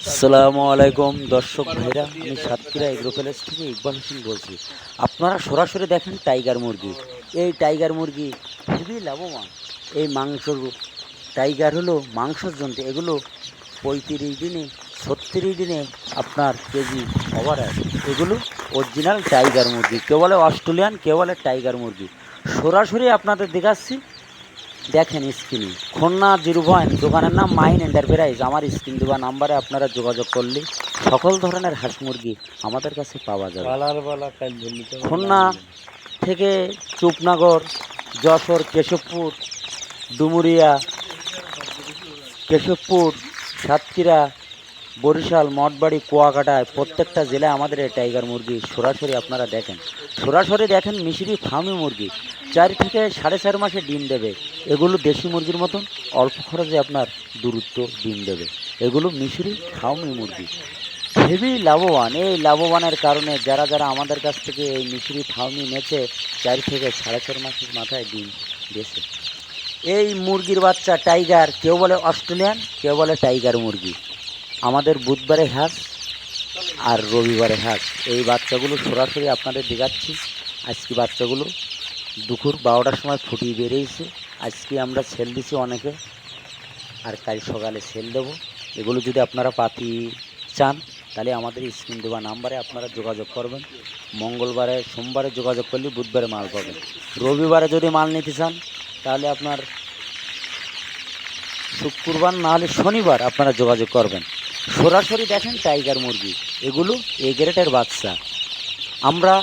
আসসালামু আলাইকুম দর্শক ভাইরা, আমি সাতক্ষীরা এগ্রো প্যালেস থেকে ইকবাল হোসেন বলছি। আপনারা সরাসরি দেখেন টাইগার মুরগি। এই টাইগার মুরগি খুবই লাভবান। এই মাংসর টাইগার হলো মাংসের জন্য এগুলো 35 দিনে 36 দিনে আপনার কেজি ওভার আসে। এগুলো অরিজিনাল টাইগার মুরগি, কেউ বলে অস্ট্রেলিয়ান, কেউ বলে টাইগার মুরগি। সরাসরি আপনাদের দেখাচ্ছি, দেখেন স্ক্রিনে। খুলনা 0 পয়েন্ট, দোকানের নাম মাইন এন্টারপ্রাইজ। আমার স্ক্রিন দেওয়া নাম্বারে আপনারা যোগাযোগ করলে সকল ধরনের হাঁস মুরগি আমাদের কাছে পাওয়া যাবে। খুলনা থেকে চুপনগর, যশোর, ডুমুরিয়া, কেশবপুর, সাতক্ষীরা, বরিশাল, মঠবাড়ি, কুয়াকাটায় প্রত্যেকটা জেলায় আমাদের এই টাইগার মুরগি সরাসরি আপনারা দেখেন। সরাসরি দেখেন মিশরি ফার্মি মুরগি 4 থেকে 4.5 মাসে ডিম দেবে। এগুলো দেশি মুরগির মতন অল্প খরচে আপনার দূরত্ব ডিম দেবে। এগুলো মিশরি ফার্মি মুরগি হেভি লাভবান। এই লাভবানের কারণে যারা যারা আমাদের কাছ থেকে এই মিশরি ফার্মি নেচে 4 থেকে 4.5 মাসের মাথায় ডিম দিয়েছে। এই মুরগির বাচ্চা টাইগার, কেউ বলে অস্ট্রেলিয়ান, কেউ বলে টাইগার মুরগি। আমাদের বুধবারে হাঁস আর রবিবারে হাঁস। এই বাচ্চাগুলো সরাসরি আপনাদের দেখাচ্ছি। আজকে বাচ্চাগুলো দুপুর 12টার সময় ফুটিয়ে বেরিয়েছে। আজকে আমরা সেল দিছি অনেকে, আর কাল সকালে সেল দেবো। এগুলো যদি আপনারা পাতি চান তাহলে আমাদের স্ক্রিন দেওয়া নাম্বারে আপনারা যোগাযোগ করবেন। মঙ্গলবারে, সোমবারে যোগাযোগ করলে বুধবারে মাল পাবেন। রবিবারে যদি মাল নিতে চান তাহলে আপনার শুক্রবার না হলে শনিবার আপনারা যোগাযোগ করবেন। সরাসরি দেখেন টাইগার মুরগি, এগুলো এ গ্রেডের বাচ্চা। আমরা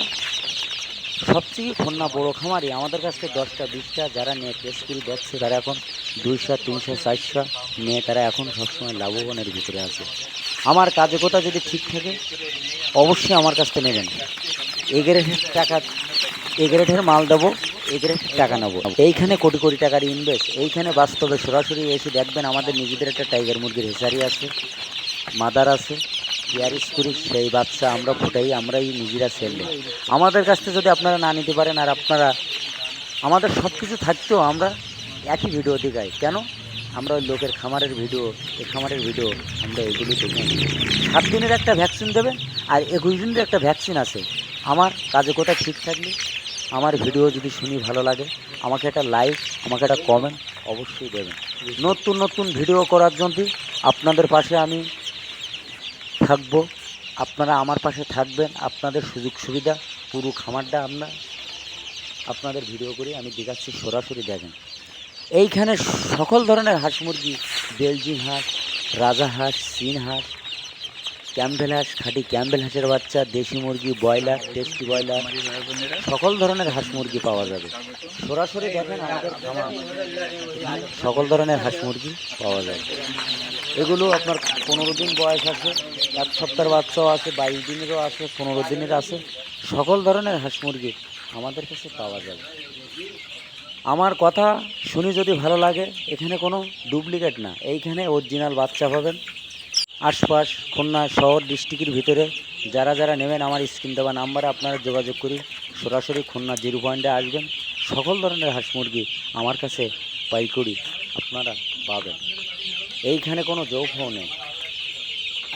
সবচেয়ে খুলনা বড়ো খামারি, আমাদের কাছ থেকে 10টা 20টা যারা নিয়ে টেস্ট করে দেখছে তারা এখন 200, 300, 400 নিয়ে তারা এখন সবসময় লাভবানের ভিতরে আছে। আমার কাজে কোথা যদি ঠিক থাকে অবশ্যই আমার কাছ থেকে নেবেন। এ গ্রেডের টাকা, এ গ্রেডের মাল দেবো, এ গ্রেডের টাকা নেবো। এইখানে কোটি কোটি টাকার ইনভেস্ট। এইখানে বাস্তবে সরাসরি এসে দেখবেন আমাদের নিজেদের একটা টাইগার মুরগির হেসারি আছে, মাদার আছে, ইয়ারিস করি। সেই বাচ্চা আমরা ফুটাই, আমরাই নিজেরা সেল দিই। আমাদের কাছ থেকে যদি আপনারা না নিতে পারেন, আর আপনারা আমাদের সব কিছু থাকতেও আমরা একই ভিডিও দেখাই কেন? আমরা ওই লোকের খামারের ভিডিও, এই খামারের ভিডিও আমরা এগুলো দেখে 7 দিনের একটা ভ্যাকসিন দেবেন, আর 21 দিনের একটা ভ্যাকসিন আছে। আমার কাজে কোথায় ঠিক থাকলে, আমার ভিডিও যদি শুনি ভালো লাগে, আমাকে একটা লাইক, আমাকে একটা কমেন্ট অবশ্যই দেবেন। নতুন নতুন ভিডিও করার জন্য আপনাদের পাশে আমি থাকবো, আপনারা আমার পাশে থাকবেন। আপনাদের সুযোগ সুবিধা পুরো খামারটা আমরা আপনাদের ভিডিও করে আমি দেখাচ্ছি, সরাসরি দেখেন। এইখানে সকল ধরনের হাঁস মুরগি, বেলজিং হাঁস, রাজা হাঁস, চীন হাঁস, ক্যাম্বেল হাঁস, খাঁটি ক্যাম্বেল হাঁসের বাচ্চা, দেশি মুরগি, ব্রয়লার, টেস্টি ব্রয়লার, সকল ধরনের হাঁস মুরগি পাওয়া যাবে। সরাসরি দেখেন আমাদের খামার, সকল ধরনের হাঁস মুরগি পাওয়া যাবে। এগুলো আপনার 15 দিন বয়স আছে, 1 সপ্তাহের বাচ্চাও আছে, 22 দিনেরও আছে, 15 দিনের আছে। সকল ধরনের হাঁস মুরগি আমাদের কাছে পাওয়া যাবে। আমার কথা শুনি যদি ভালো লাগে, এখানে কোনো ডুপ্লিকেট না, এইখানে অরিজিনাল বাচ্চা পাবেন। আশপাশ খুলনা শহর ডিস্ট্রিক্টের ভিতরে যারা যারা নেবেন আমার স্ক্রিন দেওয়া নাম্বারে আপনারা যোগাযোগ করি। সরাসরি খুলনা 0 পয়েন্টে আসবেন। সকল ধরনের হাঁস মুরগি আমার কাছে পাইকারি আপনারা পাবেন। এইখানে কোনো যৌফাও নেই।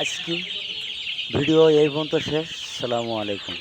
আজকে ভিডিও এই পর্যন্ত শেষ। আসসালামু আলাইকুম।